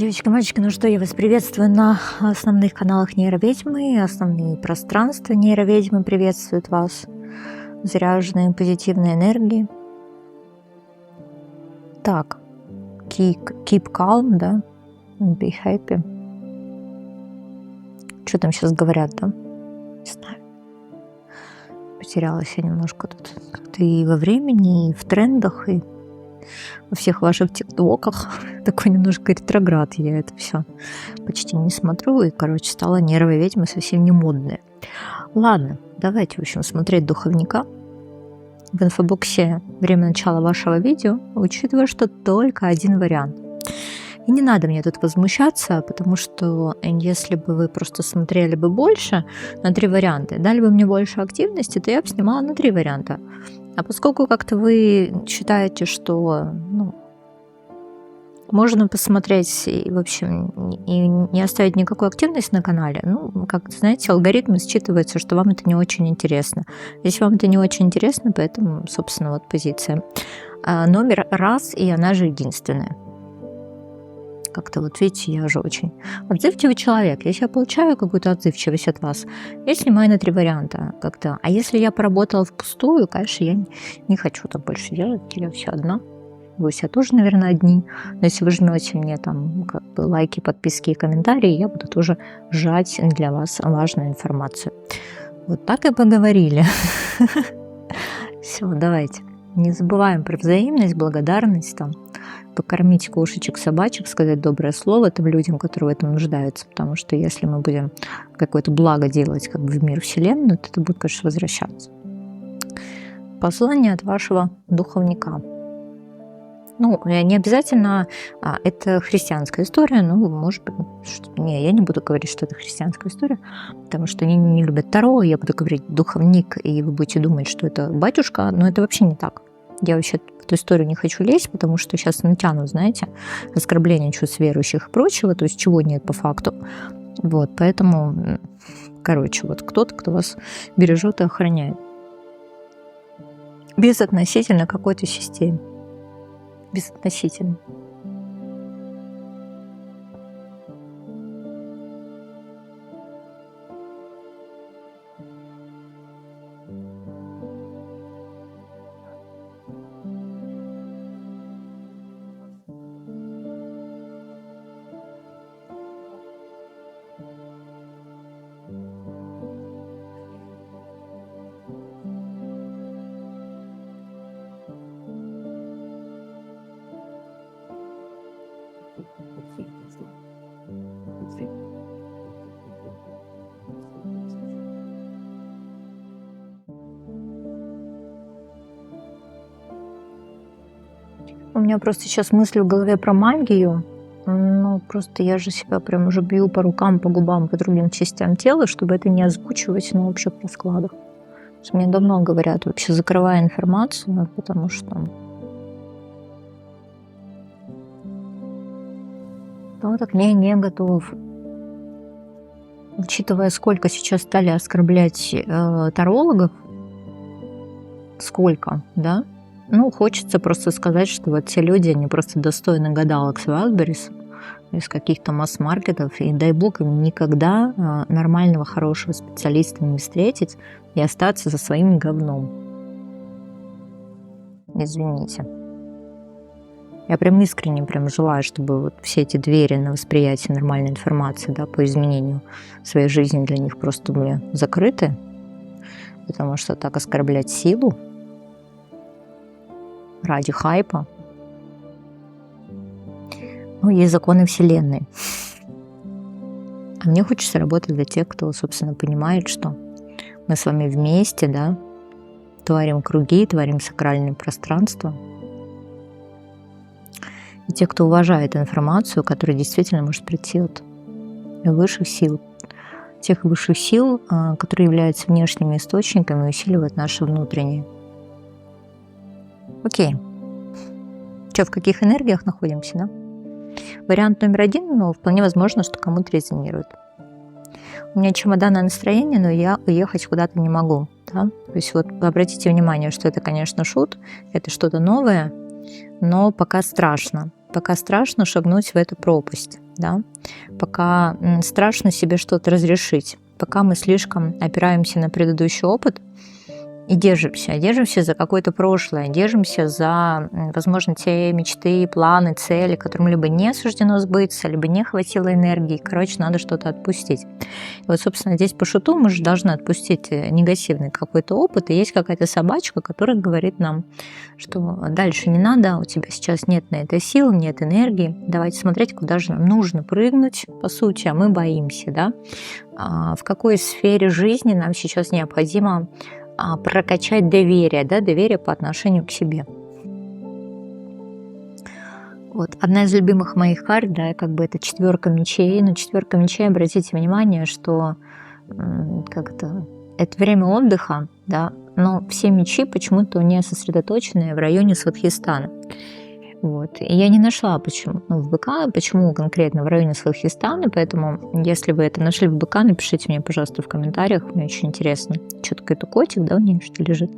Девочки, мальчики, ну что, я вас приветствую на основных каналах нейроведьмы, основные пространства нейроведьмы приветствуют вас, заряженные позитивной энергией. Так, keep calm, да, be happy. Что там сейчас говорят, да? Не знаю. Потерялась я немножко тут как-то и во времени, и в трендах, и во всех ваших тиктоках. Такой немножко ретроград, я это все почти не смотрю, и, короче, стала нервная ведьма совсем не модная. Ладно, давайте, в общем, смотреть духовника. В инфобоксе время начала вашего видео, учитывая, что только один вариант. И не надо мне тут возмущаться, потому что если бы вы просто смотрели бы больше на 3 варианта, дали бы мне больше активности, то я бы снимала на 3 варианта. А поскольку как-то вы считаете, что можно посмотреть и, в общем, и не оставить никакой активности на канале, как-то, знаете, алгоритм считывается, что вам это не очень интересно. Если вам это не очень интересно, поэтому, собственно, вот позиция. Номер раз, и она же единственная. Как-то вот видите, я же очень отзывчивый человек. Если я получаю какую-то отзывчивость от вас, я снимаю на 3 варианта как-то. А если я поработала впустую, конечно, я не хочу так больше делать, я все одна. Вы все тоже, наверное, одни. Но если вы жмете мне там как бы лайки, подписки и комментарии, я буду тоже жать для вас важную информацию. Вот так и поговорили. Все, давайте. Не забываем про взаимность, благодарность, там, покормить кошечек, собачек, сказать доброе слово тем людям, которые в этом нуждаются. Потому что если мы будем какое-то благо делать как бы в мир Вселенную, то это будет, конечно, возвращаться. Послание от вашего духовника. Не обязательно это христианская история, может быть, я не буду говорить, что это христианская история, потому что они не любят Таро, я буду говорить духовник, и вы будете думать, что это батюшка, но это вообще не так. Я вообще в эту историю не хочу лезть, потому что сейчас натянут, знаете, оскорбление чувств верующих и прочего, то есть чего нет по факту. Вот, поэтому, вот кто-то, кто вас бережет и охраняет. Безотносительно какой-то системе. Безотносительно. У меня просто сейчас мысли в голове про магию. Просто я же себя прям уже бью по рукам, по губам, по другим частям тела, чтобы это не озвучивать на общих раскладах. Мне давно говорят, вообще закрывай информацию, потому что так не готов. Учитывая, сколько сейчас стали оскорблять тарологов, да? Хочется просто сказать, что вот те люди, они просто достойны гадалок с Wildberries, из каких-то масс-маркетов, и дай бог им никогда нормального, хорошего специалиста не встретить и остаться за своим говном. Извините. Я прям искренне желаю, чтобы вот все эти двери на восприятие нормальной информации, да, по изменению своей жизни для них просто были закрыты, потому что так оскорблять силу ради хайпа. Есть законы Вселенной. А мне хочется работать для тех, кто, собственно, понимает, что мы с вами вместе, да, творим круги, творим сакральное пространство. И те, кто уважает информацию, которая действительно может прийти от высших сил, тех высших сил, которые являются внешними источниками и усиливают наши внутренние. Окей. В каких энергиях находимся, да? Вариант номер 1, вполне возможно, что кому-то резонирует. У меня чемоданное настроение, но я уехать куда-то не могу. Да? То есть обратите внимание, что это, конечно, шут, это что-то новое, но пока страшно. пока страшно шагнуть в эту пропасть, да, пока страшно себе что-то разрешить, пока мы слишком опираемся на предыдущий опыт и держимся за какое-то прошлое, держимся за, возможно, те мечты, планы, цели, которым либо не суждено сбыться, либо не хватило энергии. Короче, надо что-то отпустить. И вот, собственно, здесь по шуту мы же должны отпустить негативный какой-то опыт, и есть какая-то собачка, которая говорит нам, что дальше не надо, у тебя сейчас нет на это сил, нет энергии, давайте смотреть, куда же нам нужно прыгнуть, по сути, а мы боимся, да, в какой сфере жизни нам сейчас необходимо прокачать доверие, да, доверие по отношению к себе. Вот. Одна из любимых моих карт, да, как бы это 4 мечей. Но 4 мечей, обратите внимание, что это время отдыха, да, но все мечи почему-то не сосредоточены в районе Свадхистана. Вот. И я не нашла, почему в быка, почему конкретно в районе Свадхистана, поэтому если вы это нашли в быка, напишите мне, пожалуйста, в комментариях, мне очень интересно. Что-то какой-то котик, да, у нее что лежит.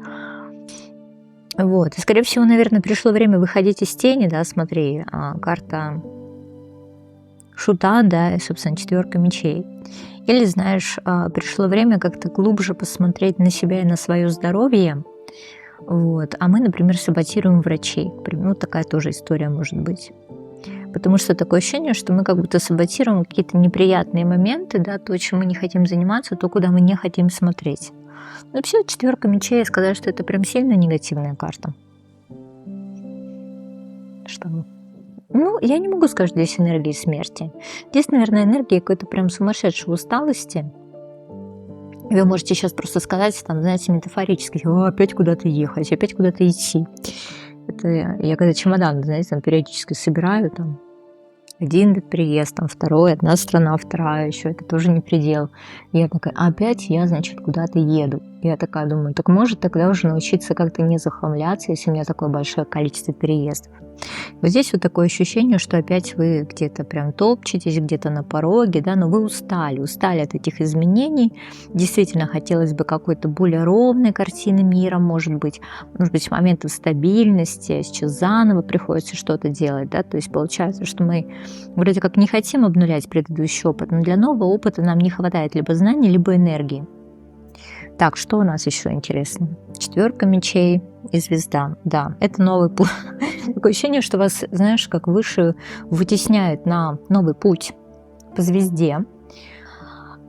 Вот. И, скорее всего, наверное, пришло время выходить из тени, да, смотри, карта шута, да, и, собственно, 4 мечей. Или, знаешь, пришло время как-то глубже посмотреть на себя и на свое здоровье. Вот. А мы, например, саботируем врачей. Ну, такая тоже история может быть. Потому что такое ощущение, что мы как будто саботируем какие-то неприятные моменты, да, то, чем мы не хотим заниматься, то, куда мы не хотим смотреть. Но вообще 4 мечей, сказать, что это прям сильно негативная карта. Что? Ну, я не могу сказать, что здесь энергии смерти. Здесь, наверное, энергия какой-то прям сумасшедшей усталости. Вы можете сейчас просто сказать, там, знаете, метафорически, опять куда-то ехать, опять куда-то идти. Это я когда чемодан, знаете, там периодически собираю, там, один переезд, там, второй, одна страна, вторая, еще это тоже не предел. И я такая, опять я, значит, куда-то еду. Я такая думаю, так может тогда уже научиться как-то не захламляться, если у меня такое большое количество переездов. Вот здесь вот такое ощущение, что опять вы где-то прям топчетесь, где-то на пороге, да, но вы устали от этих изменений. Действительно, хотелось бы какой-то более ровной картины мира, может быть, моментов стабильности, а сейчас заново приходится что-то делать, да, то есть получается, что мы вроде как не хотим обнулять предыдущий опыт, но для нового опыта нам не хватает либо знаний, либо энергии. Так, что у нас еще интересно? 4 мечей и звезда. Да, это новый путь. Такое ощущение, что вас, знаешь, как выше вытесняют на новый путь по звезде.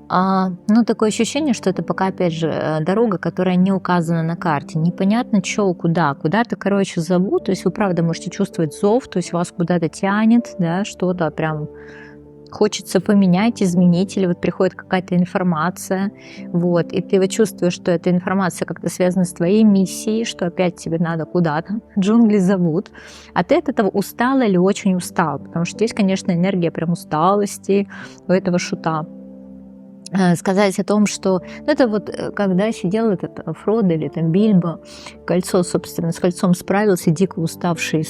Но такое ощущение, что это пока, опять же, дорога, которая не указана на карте. Непонятно, что, куда. Куда-то, короче, зовут. То есть вы, правда, можете чувствовать зов, то есть вас куда-то тянет, да, что-то прям хочется поменять, изменить, или вот приходит какая-то информация, вот, и ты вот чувствуешь, что эта информация как-то связана с твоей миссией, что опять тебе надо куда-то, джунгли зовут, а ты от этого устала или очень устал, потому что здесь, конечно, энергия прям усталости у этого шута. Сказать о том, что это вот когда сидел этот Фродо или там Бильбо, кольцо, собственно, с кольцом справился, дико уставший,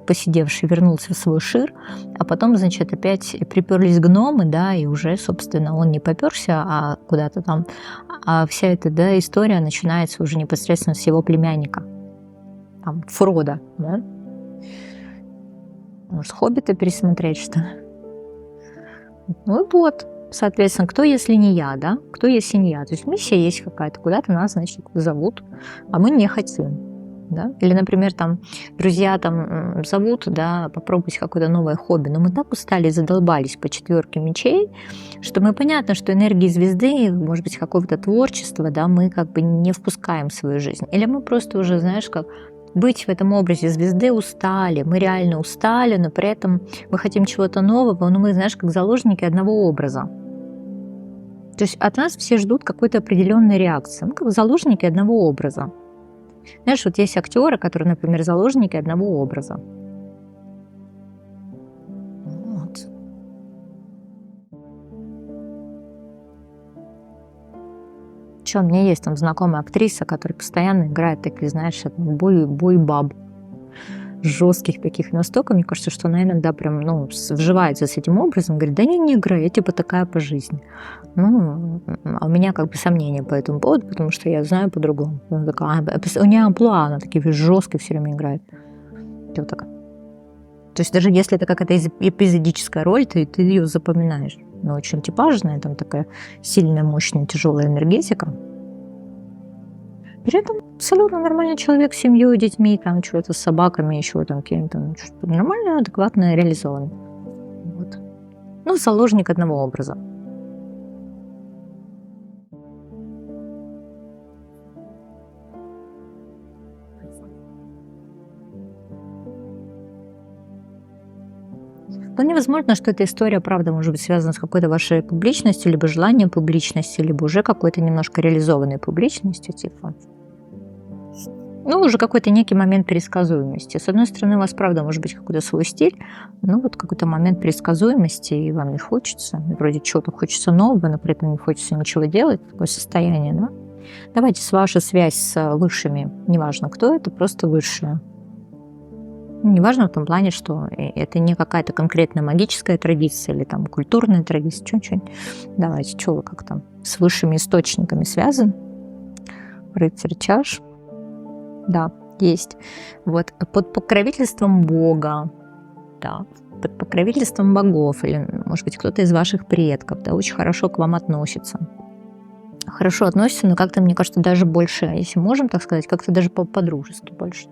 посидевший, вернулся в свой шир, а потом, значит, опять приперлись гномы, да, и уже, собственно, он не поперся, а куда-то там, а вся эта, да, история начинается уже непосредственно с его племянника, там, Фродо, да. Может, Хоббита пересмотреть, что ли? Ну вот. Соответственно, кто, если не я, да? Кто, если не я? То есть миссия есть какая-то, куда-то нас, значит, зовут, а мы не хотим, да? Или, например, там, друзья там зовут, да, попробовать какое-то новое хобби, но мы так устали и задолбались по 4 мечей, что мы, понятно, что энергии звезды, может быть, какого-то творчества, да, мы как бы не впускаем в свою жизнь. Или мы просто уже, знаешь, как быть в этом образе звезды устали, мы реально устали, но при этом мы хотим чего-то нового, но мы, знаешь, как заложники одного образа. То есть от нас все ждут какой-то определенной реакции, мы как заложники одного образа. Знаешь, вот есть актеры, которые, например, заложники одного образа. Вот. Что, у меня есть там знакомая актриса, которая постоянно играет такие, знаешь, бой-баб. Жестких таких настолько, мне кажется, что она иногда прям, ну, вживается с этим образом, говорит, да не играй, я типа такая по жизни. Ну, а у меня как бы сомнения по этому поводу, потому что я знаю по-другому. Она такая, у нее амплуа, она такие жесткие все время играет. Вот так. То есть даже если это какая-то эпизодическая роль, ты ее запоминаешь. Но очень типажная, там такая сильная, мощная, тяжелая энергетика. При этом абсолютно нормальный человек с семьей, детьми, там что-то с собаками, еще там каким-то нормально, адекватно реализован. Вот. Ну, заложник одного образа. Вполне возможно, что эта история, правда, может быть связана с какой-то вашей публичностью, либо желанием публичности, либо уже какой-то немножко реализованной публичностью, типа. Ну, уже какой-то некий момент предсказуемости. С одной стороны, у вас, правда, может быть какой-то свой стиль, но вот какой-то момент предсказуемости, и вам не хочется, вроде чего-то хочется нового, но при этом не хочется ничего делать, такое состояние, да? Давайте с вашей связь с высшими, неважно кто это, просто высшие. Неважно в том плане, что это не какая-то конкретная магическая традиция или там культурная традиция, что-нибудь. Давайте, что вы как там с высшими источниками связан? Рыцарь чаш. Да, есть. Вот под покровительством Бога, да, под покровительством богов, или, может быть, кто-то из ваших предков, да, очень хорошо к вам относится. Хорошо относится, но как-то, мне кажется, даже больше, если можем так сказать, как-то даже по-дружески больше.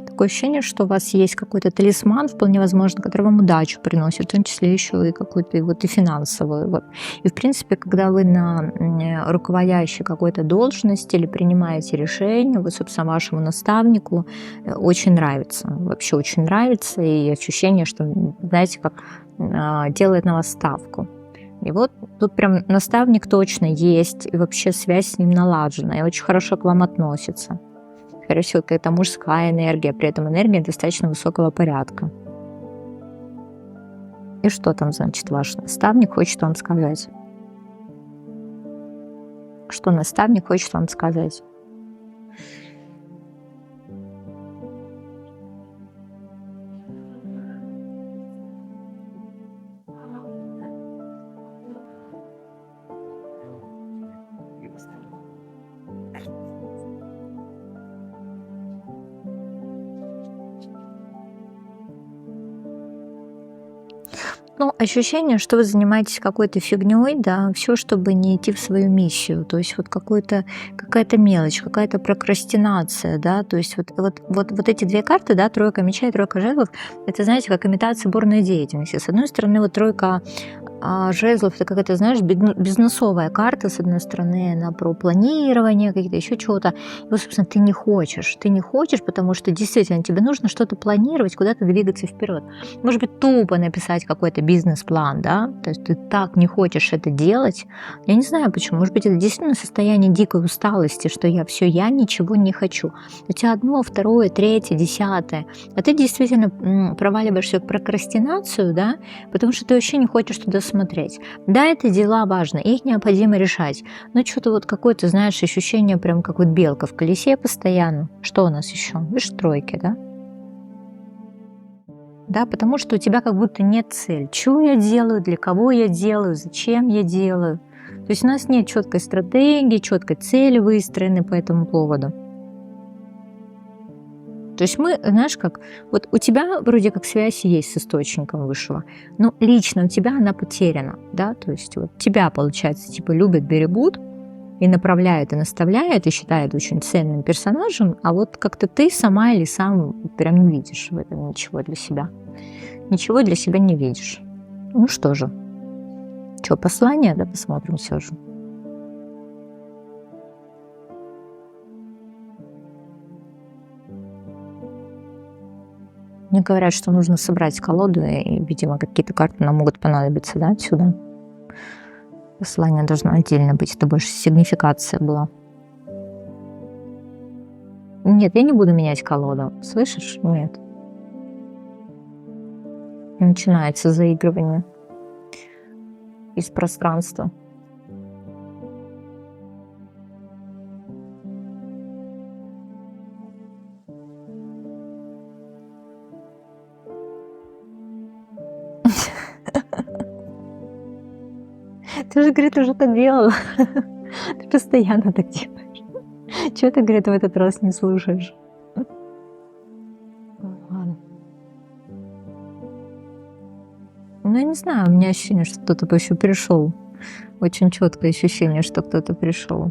Такое ощущение, что у вас есть какой-то талисман, вполне возможно, который вам удачу приносит, в том числе еще и какую-то вот и финансовую. Вот. И, в принципе, когда вы на руководящей какой-то должности или принимаете решение, вы, собственно, вашему наставнику очень нравится, вообще очень нравится, и ощущение, что, знаете, как делает на вас ставку. И вот тут прям наставник точно есть, и вообще связь с ним налажена, и очень хорошо к вам относится. Скорее всего, какая-то мужская энергия, при этом энергия достаточно высокого порядка. И что там, значит, ваш наставник хочет вам сказать? Что наставник хочет вам сказать? Ну, ощущение, что вы занимаетесь какой-то фигней, да, все, чтобы не идти в свою миссию. То есть вот какая-то мелочь, какая-то прокрастинация, да, то есть вот эти две карты, да, тройка меча и тройка жезлов, это, знаете, как имитация бурной деятельности. С одной стороны, вот тройка жезлов, это какая-то, знаешь, бизнесовая карта, с одной стороны, она про планирование, какие-то еще чего-то. И вот, собственно, ты не хочешь, потому что действительно тебе нужно что-то планировать, куда-то двигаться вперед. Может быть, тупо написать какой-то бизнес-план, да, то есть ты так не хочешь это делать. Я не знаю почему, может быть, это действительно состояние дикой усталости, что я ничего не хочу. У тебя одно, второе, третье, десятое, а ты действительно проваливаешься в прокрастинацию, да, потому что ты вообще не хочешь туда смотреть. Да, это дела важны, их необходимо решать, но что-то вот какое-то, знаешь, ощущение прям как вот белка в колесе постоянно. Что у нас еще? Видишь, тройки, да? Да, потому что у тебя как будто нет цели. Чего я делаю, для кого я делаю, зачем я делаю. То есть у нас нет четкой стратегии, четкой цели выстроены по этому поводу. То есть мы, знаешь, как, вот у тебя вроде как связь есть с источником высшего, но лично у тебя она потеряна, да, то есть вот тебя, получается, типа любят, берегут, и направляют, и наставляют, и считают очень ценным персонажем, а вот как-то ты сама или сам прям не видишь в этом ничего для себя. Ничего для себя не видишь. Ну что же, что, послание, да, посмотрим все же. Мне говорят, что нужно собрать колоду, и, видимо, какие-то карты нам могут понадобиться, да, отсюда. Послание должно отдельно быть, это больше сигнификация была. Нет, я не буду менять колоду, слышишь? Нет. Начинается заигрывание из пространства. Ты же, говорит, уже так делала. Ты постоянно так делаешь. Чё ты, говорит, в этот раз не слушаешь? Ладно. Ну, я не знаю, у меня ощущение, что кто-то еще пришел. Очень четкое ощущение, что кто-то пришел.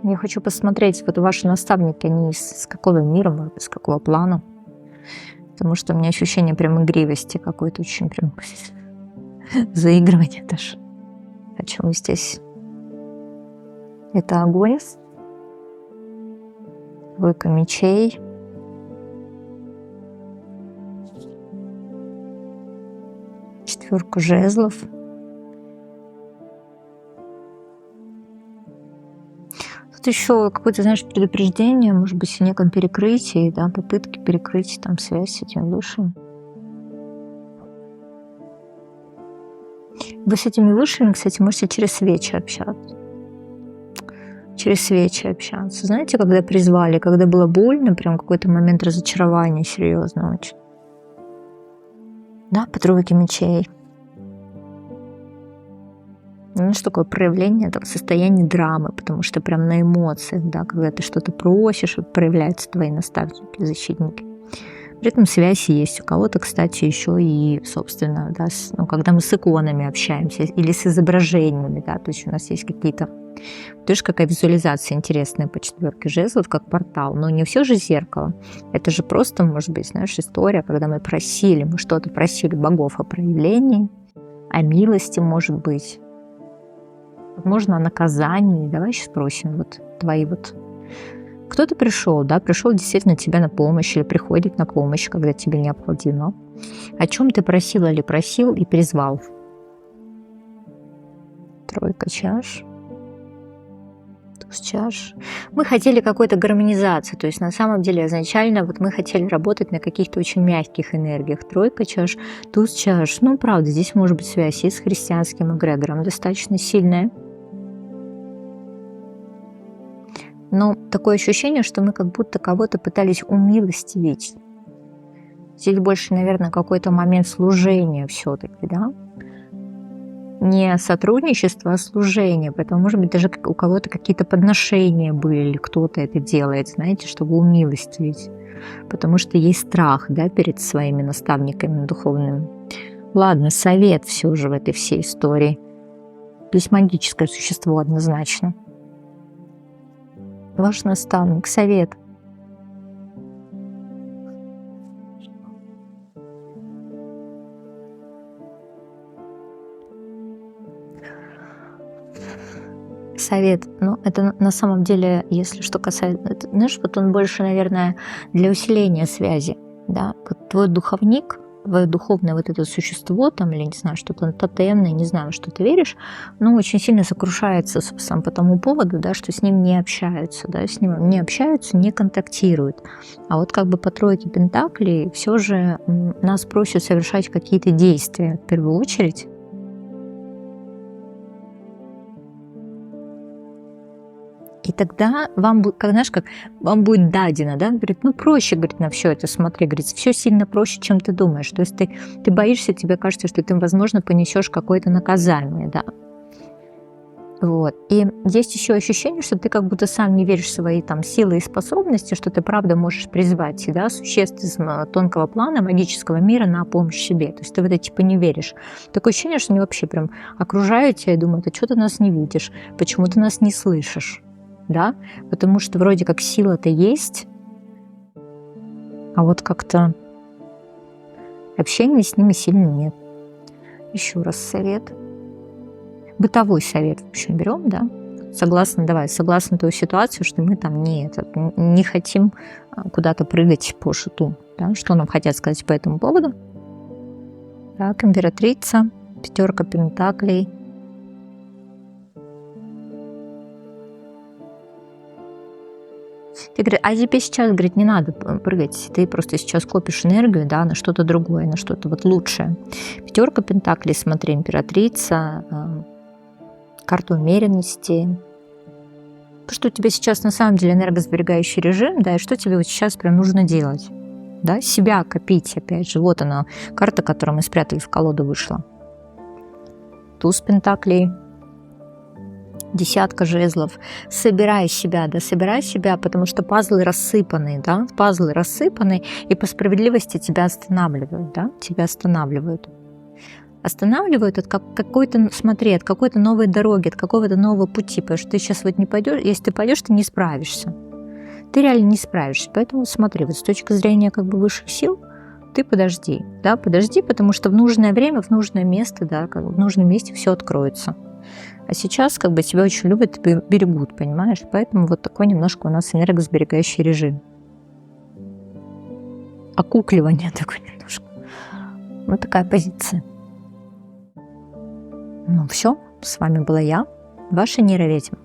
Я хочу посмотреть, вот ваши наставники, они с какого мира, может быть, с какого плана? Потому что у меня ощущение прям игривости какой-то, очень прям заигрывание даже. О чем здесь? Это огонь, двойка мечей, четверка жезлов. Тут еще какое-то, знаешь, предупреждение, может быть, о неком перекрытии, да, попытки перекрыть там связь с этим высшим. Вы с этими высшими, кстати, можете через свечи общаться. Через свечи общаться. Знаете, когда призвали, когда было больно, прям какой-то момент разочарования серьезно очень. Да, по тройке мечей. Знаешь, такое проявление этого состояния драмы, потому что прям на эмоциях, да, когда ты что-то просишь, вот проявляются твои наставники, защитники. При этом связь есть у кого-то, кстати, еще и, собственно, да, ну, когда мы с иконами общаемся или с изображениями, да, то есть у нас есть какие-то, тоже какая визуализация интересная по четверке жезлов, как портал, но не все же зеркало, это же просто, может быть, знаешь, история, когда мы что-то просили богов о проявлении, о милости, может быть, возможно, о наказании. Давай сейчас спросим, вот твои вот... Кто-то пришел, да, пришел действительно тебе на помощь или приходит на помощь, когда тебе необходимо. О чем ты просил или просил и призвал? Тройка чаш. Туз чаш. Мы хотели какой-то гармонизации, то есть на самом деле изначально вот мы хотели работать на каких-то очень мягких энергиях. Тройка чаш, туз чаш. Ну, правда, здесь может быть связь и с христианским эгрегором достаточно сильная. Но такое ощущение, что мы как будто кого-то пытались умилостивить. Здесь больше, наверное, какой-то момент служения все-таки, да? Не сотрудничество, а служение. Поэтому, может быть, даже у кого-то какие-то подношения были, или кто-то это делает, знаете, чтобы умилостивить. Потому что есть страх, да, перед своими наставниками духовными. Ладно, совет все же в этой всей истории. Здесь магическое существо однозначно. Ваш наставник, совет. Совет. Ну, это на самом деле, если что касается, это, знаешь, вот он больше, наверное, для усиления связи, да. Вот твой духовник, твое духовное вот это существо, там, или, не знаю, что-то тотемное, не знаю, что ты веришь, но очень сильно сокрушается, собственно, по тому поводу, да, что с ним не общаются, да, с ним не общаются, не контактируют. А вот как бы по тройке пентаклей все же нас просят совершать какие-то действия, в первую очередь. И тогда вам будет, как, знаешь, как вам будет дадено, да, говорит, ну проще, говорит, на все это смотри, говорит, все сильно проще, чем ты думаешь. То есть ты боишься, тебе кажется, что ты, возможно, понесешь какое-то наказание, да. Вот. И есть еще ощущение, что ты как будто сам не веришь в свои там силы и способности, что ты правда можешь призвать, да, существ из тонкого плана, магического мира на помощь себе. То есть ты в это типа не веришь. Такое ощущение, что они вообще прям окружают тебя и думают, а что ты нас не видишь, почему ты нас не слышишь, да? Потому что вроде как сила-то есть, а вот как-то общения с ними сильно нет. Еще раз совет. Бытовой совет, в общем, берем, да? Согласно той ситуации, что мы там не хотим куда-то прыгать по шуту. Да? Что нам хотят сказать по этому поводу? Так, императрица, пятерка пентаклей. Ты говоришь, а тебе сейчас, говорит, не надо прыгать, ты просто сейчас копишь энергию, да, на что-то другое, на что-то вот лучшее. Пятерка пентаклей, смотри, императрица, карту умеренности. Что у тебя сейчас на самом деле энергосберегающий режим, да, и что тебе вот сейчас прям нужно делать? да, себя копить, опять же, вот она, карта, которую мы спрятали в колоду, вышла. Туз пентаклей, десятка жезлов. Собирай себя, да, собирай себя, потому что пазлы рассыпаны, да, пазлы рассыпаны, и по справедливости тебя останавливают, да, тебя останавливают. Останавливают от какой-то, смотри, от какой-то новой дороги, от какого-то нового пути, потому что ты сейчас вот не пойдешь, если ты пойдешь, ты не справишься. Ты реально не справишься, поэтому смотри, вот с точки зрения как бы высших сил, ты подожди, да, подожди, потому что в нужное время, в нужное место, да, как бы в нужном месте все откроется. А сейчас как бы тебя очень любят и берегут, понимаешь? Поэтому вот такой немножко у нас энергосберегающий режим. Окукливание такое немножко. Вот такая позиция. Ну все, с вами была я, ваша нейроведьма.